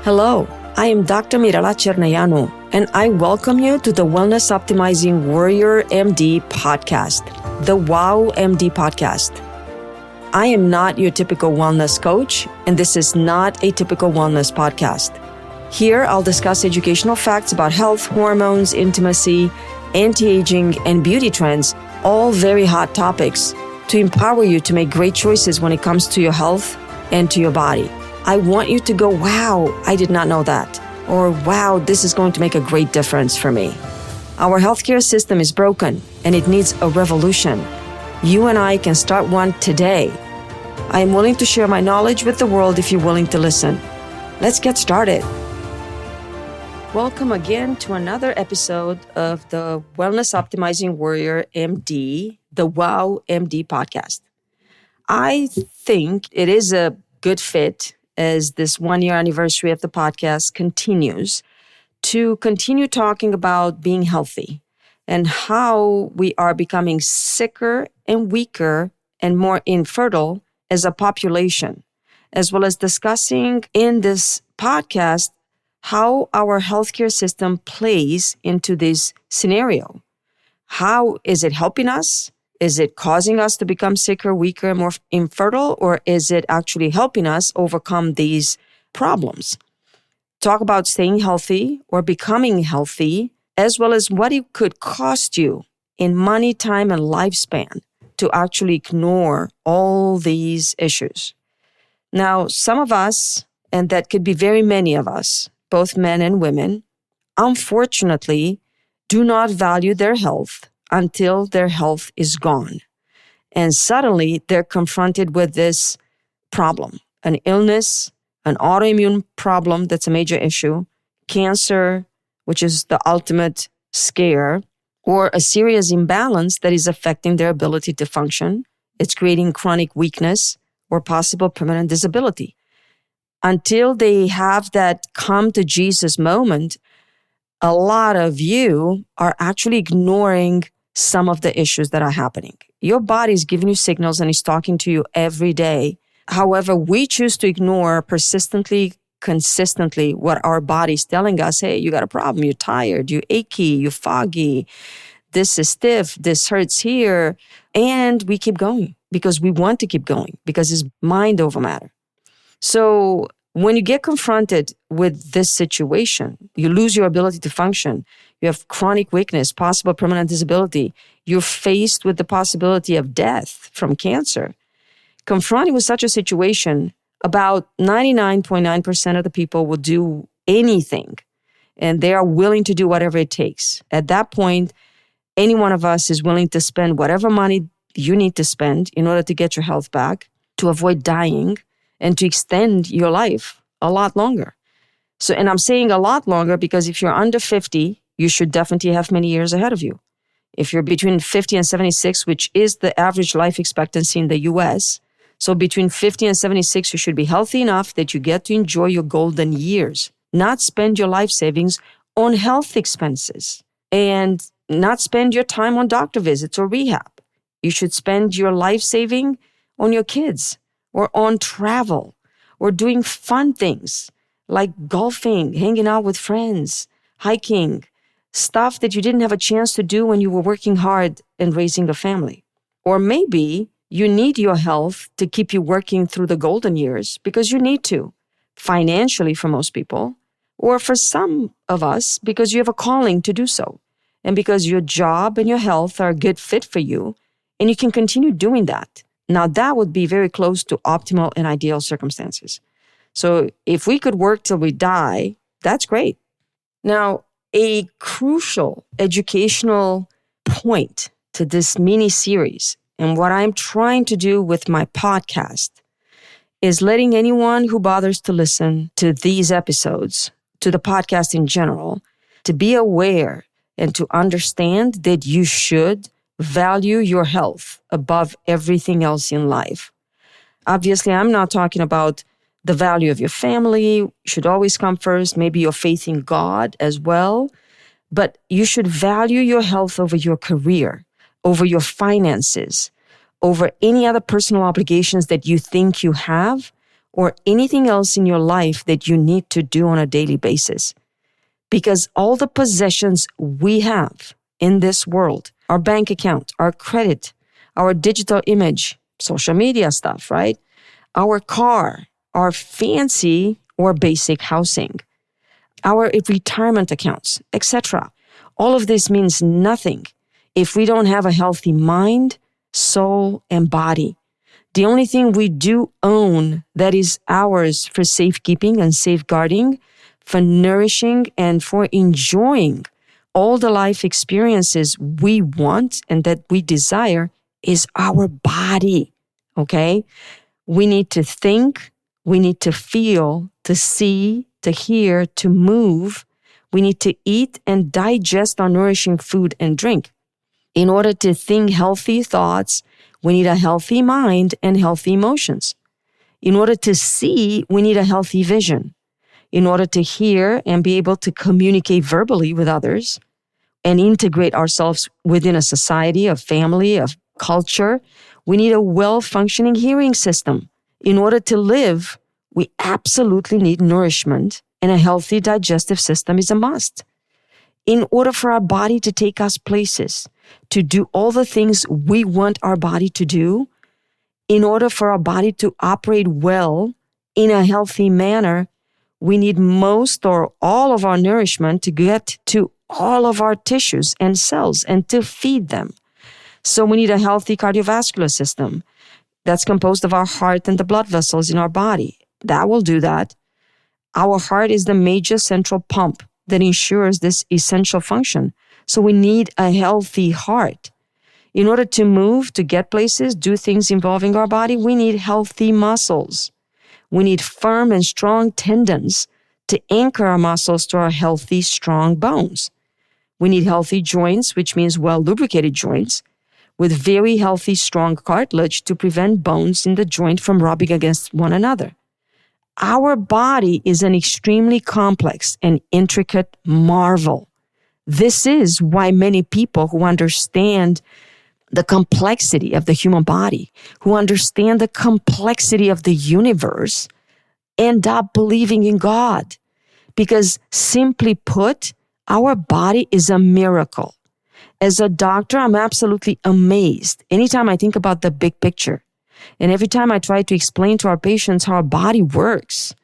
Hello, I am Dr. Mirela Cerneianu, and I welcome you to the Wellness Optimizing Warrior MD podcast, the WOW MD podcast. I am not your typical wellness coach, and this is not a typical wellness podcast. Here, I'll discuss educational facts about health, hormones, intimacy, anti-aging, and beauty trends, all very hot topics, to empower you to make great choices when it comes to your health and to your body. I want you to go, wow, I did not know that. Or, wow, this is going to make a great difference for me. Our healthcare system is broken and it needs a revolution. You and I can start one today. I am willing to share my knowledge with the world if you're willing to listen. Let's get started. Welcome again to another episode of the Wellness Optimizing Warrior MD, the WOW MD podcast. I think it is a good fit as this 1-year anniversary of the podcast continues to continue talking about being healthy and how we are becoming sicker and weaker and more infertile as a population, as well as discussing in this podcast how our healthcare system plays into this scenario. How is it helping us? Is it causing us to become sicker, weaker, and more infertile, or is it actually helping us overcome these problems? Talk about staying healthy or becoming healthy, as well as what it could cost you in money, time, and lifespan to actually ignore all these issues. Now, some of us, and that could be very many of us, both men and women, unfortunately, do not value their health until their health is gone. And suddenly they're confronted with this problem, an illness, an autoimmune problem that's a major issue, cancer, which is the ultimate scare, or a serious imbalance that is affecting their ability to function. It's creating chronic weakness or possible permanent disability. Until they have that come to Jesus moment, a lot of you are actually ignoring some of the issues that are happening. Your body is giving you signals and is talking to you every day. However, we choose to ignore persistently, consistently what our body's telling us. Hey, you got a problem. You're tired. You're achy. You're foggy. This is stiff. This hurts here. And we keep going because we want to keep going because it's mind over matter. So when you get confronted with this situation, you lose your ability to function. You have chronic weakness, possible permanent disability. You're faced with the possibility of death from cancer. Confronted with such a situation, about 99.9% of the people will do anything, and they are willing to do whatever it takes. At that point, any one of us is willing to spend whatever money you need to spend in order to get your health back, to avoid dying, and to extend your life a lot longer. So, and I'm saying a lot longer because if you're under 50, you should definitely have many years ahead of you. If you're between 50 and 76, which is the average life expectancy in the US, so between 50 and 76, you should be healthy enough that you get to enjoy your golden years, not spend your life savings on health expenses and not spend your time on doctor visits or rehab. You should spend your life saving on your kids or on travel or doing fun things like golfing, hanging out with friends, hiking, stuff that you didn't have a chance to do when you were working hard and raising a family. Or maybe you need your health to keep you working through the golden years because you need to, financially for most people, or for some of us because you have a calling to do so, and because your job and your health are a good fit for you, and you can continue doing that. Now, that would be very close to optimal and ideal circumstances. So if we could work till we die, that's great. Now, a crucial educational point to this mini series and what I'm trying to do with my podcast is letting anyone who bothers to listen to these episodes, to the podcast in general, to be aware and to understand that you should value your health above everything else in life. Obviously, I'm not talking about the value of your family should always come first, maybe your faith in God as well. But you should value your health over your career, over your finances, over any other personal obligations that you think you have, or anything else in your life that you need to do on a daily basis. Because all the possessions we have in this world, our bank account, our credit, our digital image, social media stuff, right? Our car, our fancy or basic housing, our retirement accounts, etc. All of this means nothing if we don't have a healthy mind, soul, and body. The only thing we do own that is ours for safekeeping and safeguarding, for nourishing and for enjoying all the life experiences we want and that we desire is our body, okay? We need to think, we need to feel, to see, to hear, to move. We need to eat and digest our nourishing food and drink. In order to think healthy thoughts, we need a healthy mind and healthy emotions. In order to see, we need a healthy vision. In order to hear and be able to communicate verbally with others and integrate ourselves within a society, a family, a culture, we need a well-functioning hearing system. In order to live, we absolutely need nourishment, and a healthy digestive system is a must. In order for our body to take us places, to do all the things we want our body to do, in order for our body to operate well in a healthy manner, we need most or all of our nourishment to get to all of our tissues and cells and to feed them. So we need a healthy cardiovascular system that's composed of our heart and the blood vessels in our body. That will do that. Our heart is the major central pump that ensures this essential function. So we need a healthy heart. In order to move, to get places, do things involving our body, we need healthy muscles. We need firm and strong tendons to anchor our muscles to our healthy, strong bones. We need healthy joints, which means well-lubricated joints, with very healthy, strong cartilage to prevent bones in the joint from rubbing against one another. Our body is an extremely complex and intricate marvel. This is why many people who understand the complexity of the human body, who understand the complexity of the universe, end up believing in God. Because simply put, our body is a miracle. As a doctor, I'm absolutely amazed anytime I think about the big picture. And every time I try to explain to our patients how our body works.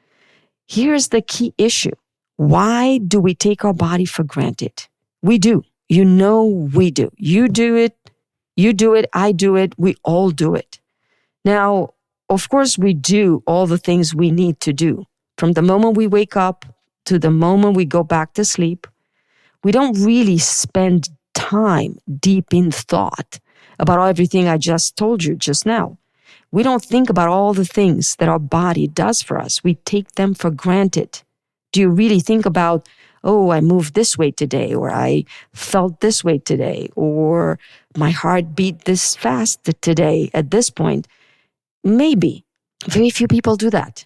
Here's the key issue. Why do we take our body for granted? We do. You know we do. You do it, I do it, we all do it. Now, of course, we do all the things we need to do. From the moment we wake up to the moment we go back to sleep, we don't really spend time deep in thought about everything I just told you just now. We don't think about all the things that our body does for us. We take them for granted. Do you really think about, oh, I moved this way today, or I felt this way today, or my heart beat this fast today at this point? Maybe. Very few people do that.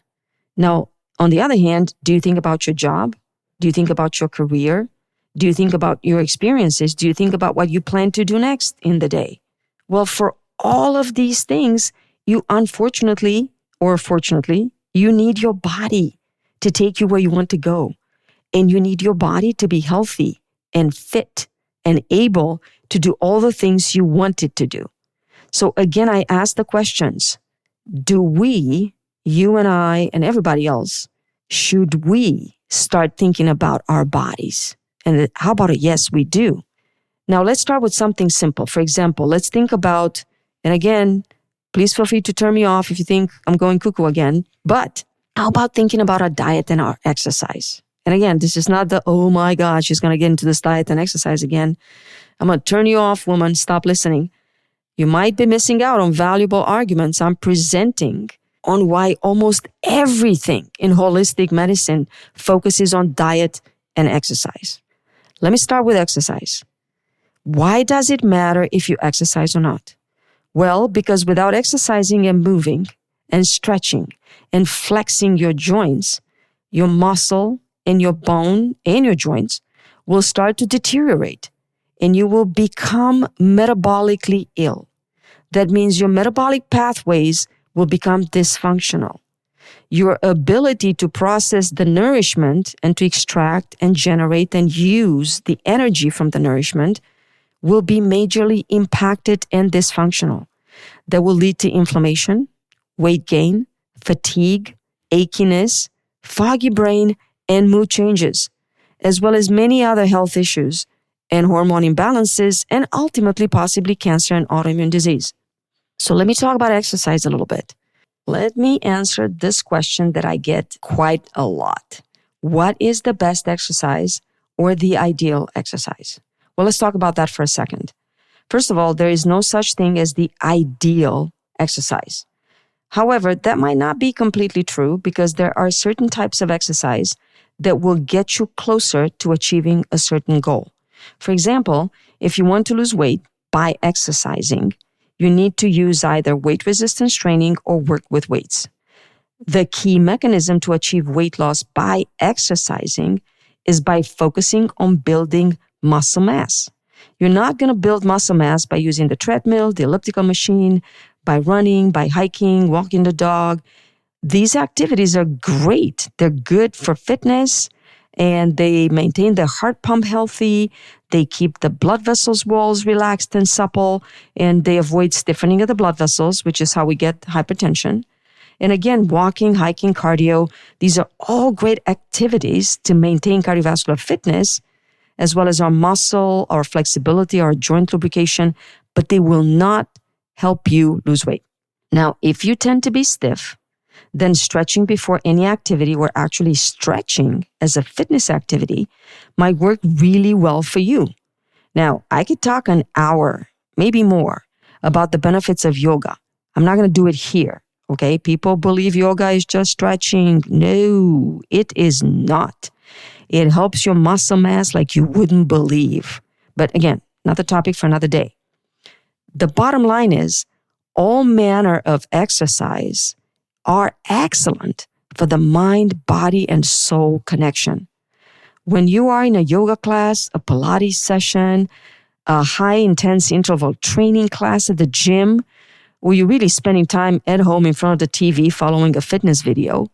Now, on the other hand, do you think about your job? Do you think about your career? Do you think about your experiences? Do you think about what you plan to do next in the day? Well, for all of these things, you unfortunately or fortunately, you need your body to take you where you want to go. And you need your body to be healthy and fit and able to do all the things you want it to do. So again, I ask the questions. Do we, you and I and everybody else, should we start thinking about our bodies? And how about a yes, we do? Now let's start with something simple. For example, let's think about, and again, please feel free to turn me off if you think I'm going cuckoo again, but how about thinking about our diet and our exercise? And again, this is not the, oh my God, she's going to get into this diet and exercise again. I'm going to turn you off, woman. Stop listening. You might be missing out on valuable arguments I'm presenting on why almost everything in holistic medicine focuses on diet and exercise. Let me start with exercise. Why does it matter if you exercise or not? Well, because without exercising and moving and stretching and flexing your joints, your muscle and your bone and your joints will start to deteriorate and you will become metabolically ill. That means your metabolic pathways will become dysfunctional. Your ability to process the nourishment and to extract and generate and use the energy from the nourishment will be majorly impacted and dysfunctional. That will lead to inflammation, weight gain, fatigue, achiness, foggy brain, and mood changes, as well as many other health issues and hormone imbalances, and ultimately possibly cancer and autoimmune disease. So let me talk about exercise a little bit. Let me answer this question that I get quite a lot. What is the best exercise or the ideal exercise? Well, let's talk about that for a second. First of all, there is no such thing as the ideal exercise. However, that might not be completely true because there are certain types of exercise that will get you closer to achieving a certain goal. For example, if you want to lose weight by exercising, you need to use either weight resistance training or work with weights. The key mechanism to achieve weight loss by exercising is by focusing on building muscle mass. You're not going to build muscle mass by using the treadmill, the elliptical machine, by running, by hiking, walking the dog. These activities are great. They're good for fitness, and they maintain the heart pump healthy. They keep the blood vessels walls relaxed and supple, and they avoid stiffening of the blood vessels, which is how we get hypertension. And again, walking, hiking, cardio, these are all great activities to maintain cardiovascular fitness, as well as our muscle, our flexibility, our joint lubrication, but they will not help you lose weight. Now, if you tend to be stiff, then stretching before any activity, or actually stretching as a fitness activity, might work really well for you. Now, I could talk an hour, maybe more, about the benefits of yoga. I'm not going to do it here, okay? People believe yoga is just stretching. No, it is not. It helps your muscle mass like you wouldn't believe. But again, not the topic for another day. The bottom line is, all manner of exercise are excellent for the mind, body, and soul connection. When you are in a yoga class, a Pilates session, a high-intense interval training class at the gym, or you're really spending time at home in front of the TV following a fitness video,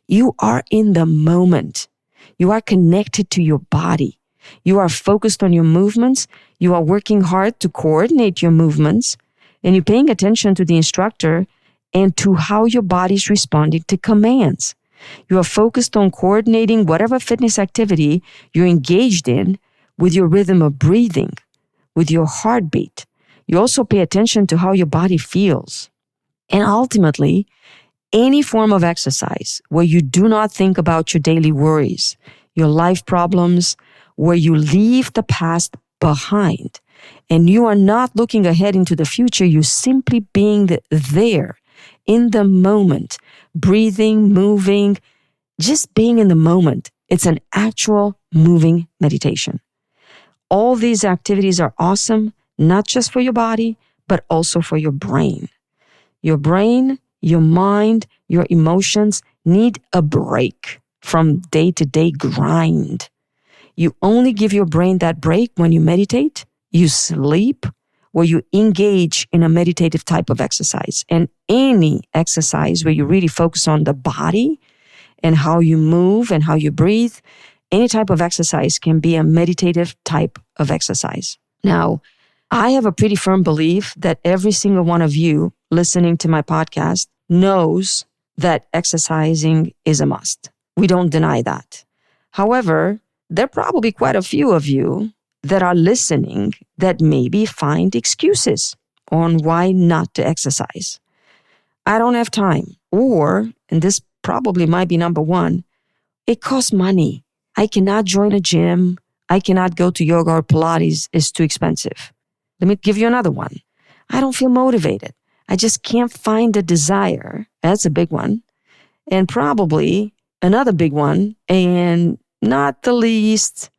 you are in the moment. You are connected to your body. You are focused on your movements. You are working hard to coordinate your movements, and you're paying attention to the instructor and to how your body is responding to commands. You are focused on coordinating whatever fitness activity you're engaged in with your rhythm of breathing, with your heartbeat. You also pay attention to how your body feels. And ultimately, any form of exercise where you do not think about your daily worries, your life problems, where you leave the past behind, and you are not looking ahead into the future, you're simply being there in the moment, breathing, moving, just being in the moment. It's an actual moving meditation. All these activities are awesome, not just for your body, but also for your brain. Your brain, your mind, your emotions need a break from day-to-day grind. You only give your brain that break when you meditate, you sleep, or you engage in a meditative type of exercise. And any exercise where you really focus on the body and how you move and how you breathe, any type of exercise can be a meditative type of exercise. Now, I have a pretty firm belief that every single one of you listening to my podcast knows that exercising is a must. We don't deny that. However, there are probably quite a few of you that are listening that maybe find excuses on why not to exercise. I don't have time. Or, and this probably might be number one, it costs money. I cannot join a gym. I cannot go to yoga or Pilates. It's too expensive. Let me give you another one. I don't feel motivated. I just can't find the desire. That's a big one. And probably another big one, and not the least,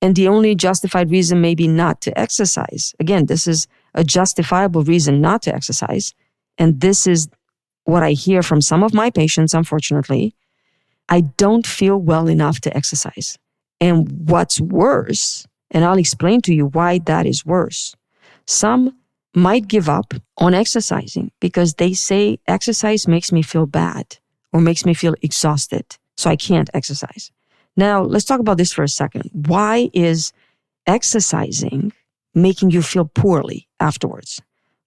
and the only justified reason maybe not to exercise. Again, this is a justifiable reason not to exercise. And this is what I hear from some of my patients, unfortunately. I don't feel well enough to exercise. And what's worse, and I'll explain to you why that is worse. Some might give up on exercising because they say exercise makes me feel bad, or makes me feel exhausted, so I can't exercise. Now, let's talk about this for a second. Why is exercising making you feel poorly afterwards?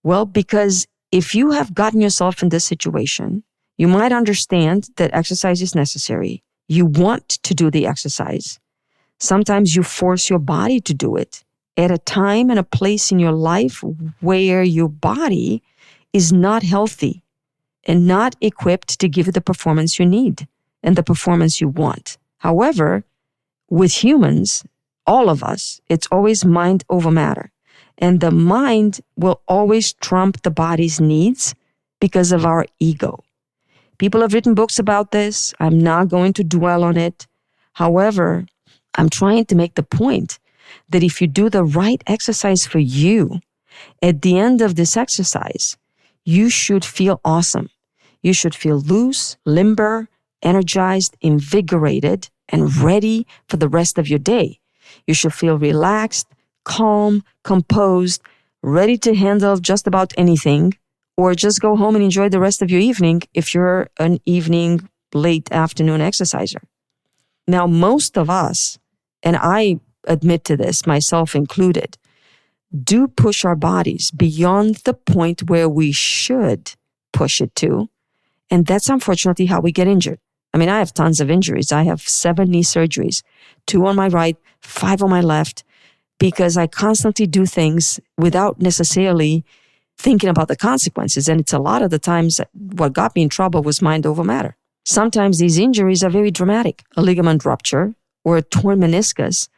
Well, because if you have gotten yourself in this situation, you might understand that exercise is necessary. You want to do the exercise. Sometimes you force your body to do it at a time and a place in your life where your body is not healthy and not equipped to give you the performance you need and the performance you want. However, with humans, all of us, it's always mind over matter. And the mind will always trump the body's needs because of our ego. People have written books about this. I'm not going to dwell on it. However, I'm trying to make the point that if you do the right exercise for you, at the end of this exercise, you should feel awesome. You should feel loose, limber, energized, invigorated, and ready for the rest of your day. You should feel relaxed, calm, composed, ready to handle just about anything, or just go home and enjoy the rest of your evening if you're an evening, late afternoon exerciser. Now, most of us, and I admit to this, myself included, do push our bodies beyond the point where we should push it to. And that's unfortunately how we get injured. I mean, I have tons of injuries. I have 7 knee surgeries, 2 on my right, 5 on my left, because I constantly do things without necessarily thinking about the consequences. And it's a lot of the times what got me in trouble was mind over matter. Sometimes these injuries are very dramatic. A ligament rupture or a torn meniscus,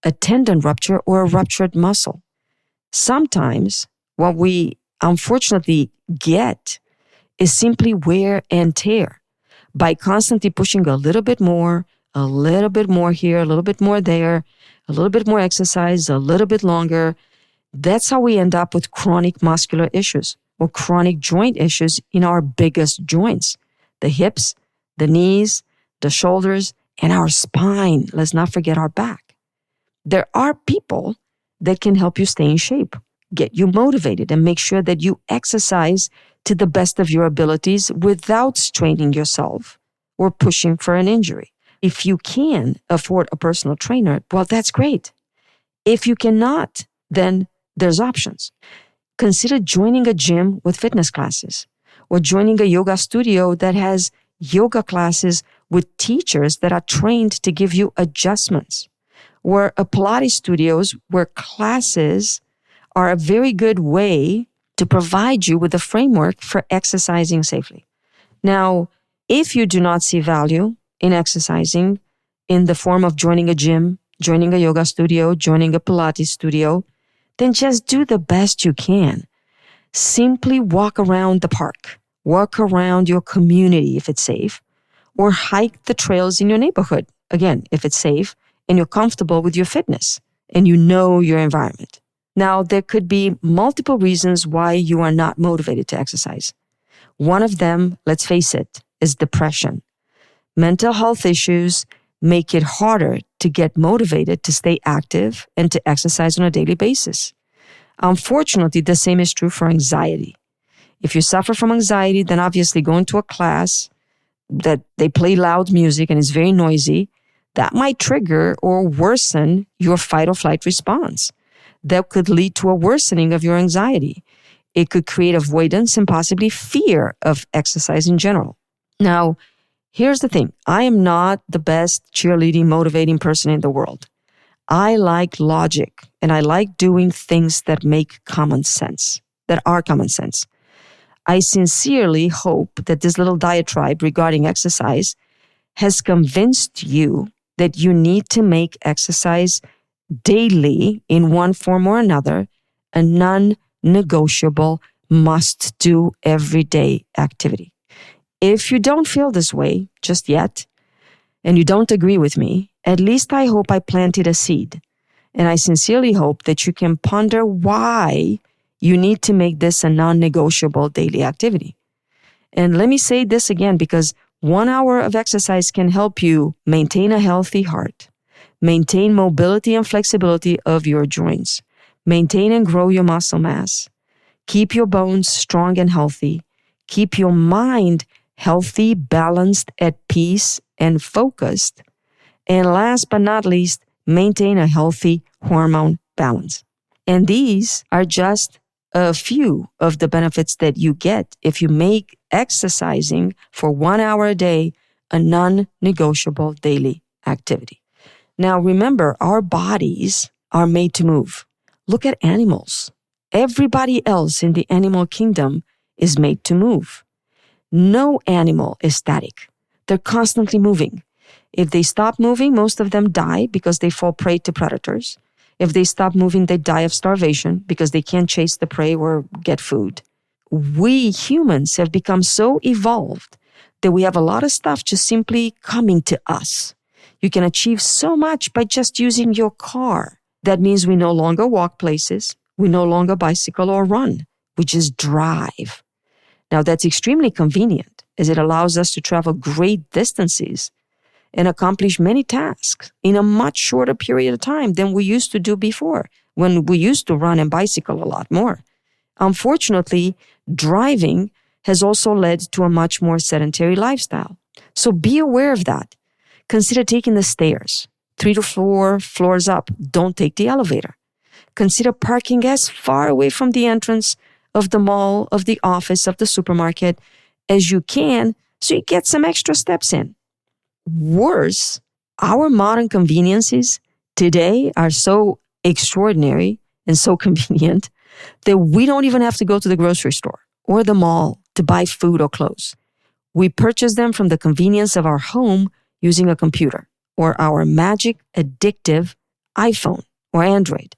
a tendon rupture or a ruptured muscle. Sometimes what we unfortunately get is simply wear and tear by constantly pushing a little bit more here, a little bit more there, a little bit more exercise, a little bit longer. That's how we end up with chronic muscular issues or chronic joint issues in our biggest joints, the hips, the knees, the shoulders, and our spine. Let's not forget our back. There are people that can help you stay in shape, get you motivated, and make sure that you exercise to the best of your abilities without straining yourself or pushing for an injury. If you can afford a personal trainer, well, that's great. If you cannot, then there's options. Consider joining a gym with fitness classes or joining a yoga studio that has yoga classes with teachers that are trained to give you adjustments, or a Pilates studios where classes are a very good way to provide you with a framework for exercising safely. Now, if you do not see value in exercising in the form of joining a gym, joining a yoga studio, joining a Pilates studio, then just do the best you can. Simply walk around the park, walk around your community if it's safe, or hike the trails in your neighborhood, again, if it's safe and you're comfortable with your fitness and you know your environment. Now, there could be multiple reasons why you are not motivated to exercise. One of them, let's face it, is depression. Mental health issues make it harder to get motivated to stay active and to exercise on a daily basis. Unfortunately, the same is true for anxiety. If you suffer from anxiety, then obviously going to a class that they play loud music and is very noisy, that might trigger or worsen your fight or flight response. That could lead to a worsening of your anxiety. It could create avoidance and possibly fear of exercise in general. Now, here's the thing. I am not the best cheerleading, motivating person in the world. I like logic and I like doing things that make common sense, that are common sense. I sincerely hope that this little diatribe regarding exercise has convinced you that you need to make exercise daily in one form or another a non-negotiable, must-do everyday activity. If you don't feel this way just yet, and you don't agree with me, at least I hope I planted a seed. And I sincerely hope that you can ponder why you need to make this a non-negotiable daily activity. And let me say this again, because 1 hour of exercise can help you maintain a healthy heart, maintain mobility and flexibility of your joints, maintain and grow your muscle mass, keep your bones strong and healthy, keep your mind healthy, balanced, at peace, and focused. And last but not least, maintain a healthy hormone balance. And these are just a few of the benefits that you get if you make exercising for 1 hour a day a non-negotiable daily activity. Now, remember, our bodies are made to move. Look at animals. Everybody else in the animal kingdom is made to move. No animal is static. They're constantly moving. If they stop moving, most of them die because they fall prey to predators. If they stop moving, they die of starvation because they can't chase the prey or get food. We humans have become so evolved that we have a lot of stuff just simply coming to us. You can achieve so much by just using your car. That means we no longer walk places. We no longer bicycle or run. We just drive. Now, that's extremely convenient as it allows us to travel great distances and accomplish many tasks in a much shorter period of time than we used to do before, when we used to run and bicycle a lot more. Unfortunately, driving has also led to a much more sedentary lifestyle. So be aware of that. Consider taking the stairs, 3 to 4 floors up. Don't take the elevator. Consider parking as far away from the entrance of the mall, of the office, of the supermarket as you can so you get some extra steps in. Worse, our modern conveniences today are so extraordinary and so convenient that we don't even have to go to the grocery store or the mall to buy food or clothes. We purchase them from the convenience of our home using a computer or our magic, addictive iPhone or Android.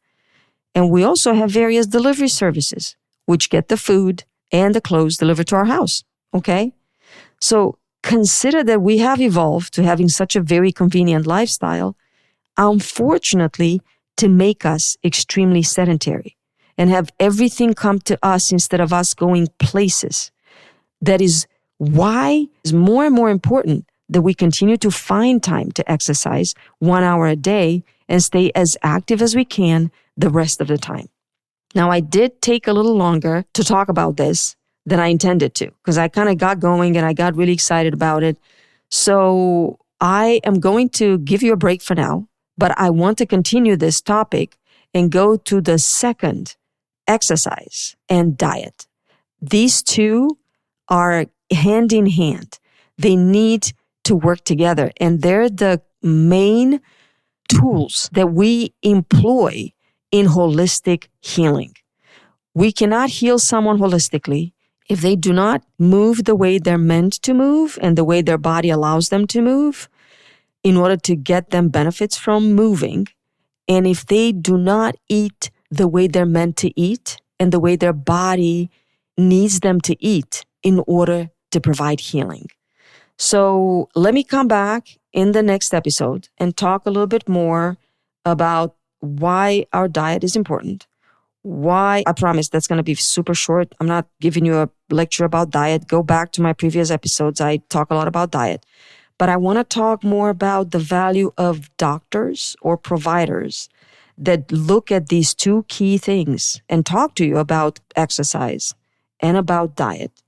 And we also have various delivery services which get the food and the clothes delivered to our house, okay? So consider that we have evolved to having such a very convenient lifestyle, unfortunately, to make us extremely sedentary and have everything come to us instead of us going places. That is why it's more and more important that we continue to find time to exercise 1 hour a day and stay as active as we can the rest of the time. Now, I did take a little longer to talk about this than I intended to, because I kind of got going and I got really excited about it. So I am going to give you a break for now, but I want to continue this topic and go to the second, exercise and diet. These two are hand in hand. They need to work together, and they're the main tools that we employ in holistic healing. We cannot heal someone holistically if they do not move the way they're meant to move and the way their body allows them to move in order to get them benefits from moving. And if they do not eat the way they're meant to eat and the way their body needs them to eat in order to provide healing. So let me come back in the next episode and talk a little bit more about why our diet is important. Why, I promise that's going to be super short. I'm not giving you a lecture about diet. Go back to my previous episodes. I talk a lot about diet. But I want to talk more about the value of doctors or providers that look at these two key things and talk to you about exercise and about diet.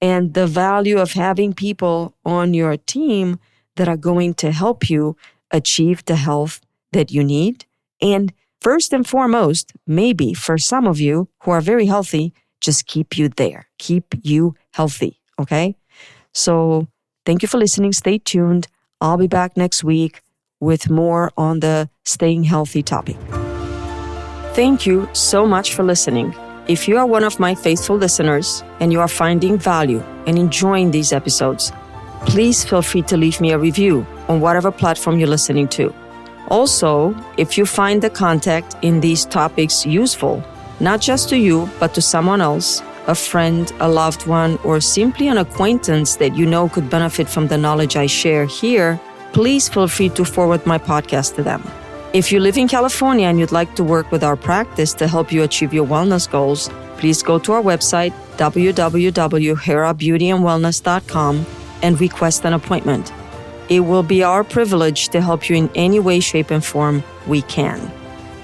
And the value of having people on your team that are going to help you achieve the health that you need. And first and foremost, maybe for some of you who are very healthy, just keep you there, keep you healthy, okay? So thank you for listening. Stay tuned. I'll be back next week with more on the staying healthy topic. Thank you so much for listening. If you are one of my faithful listeners and you are finding value and enjoying these episodes, please feel free to leave me a review on whatever platform you're listening to. Also, if you find the content in these topics useful, not just to you, but to someone else, a friend, a loved one, or simply an acquaintance that you know could benefit from the knowledge I share here, please feel free to forward my podcast to them. If you live in California and you'd like to work with our practice to help you achieve your wellness goals, please go to our website, www.herabeautyandwellness.com, and request an appointment. It will be our privilege to help you in any way, shape, and form we can.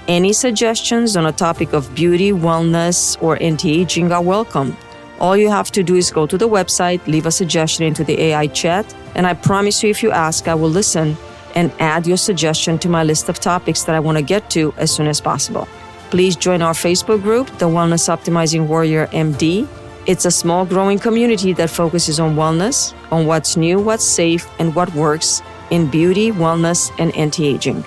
Any suggestions on a topic of beauty, wellness, or anti-aging are welcome. All you have to do is go to the website, leave a suggestion into the AI chat, and I promise you, if you ask, I will listen and add your suggestion to my list of topics that I want to get to as soon as possible. Please join our Facebook group, The Wellness Optimizing Warrior MD. It's a small growing community that focuses on wellness, on what's new, what's safe, and what works in beauty, wellness, and anti-aging.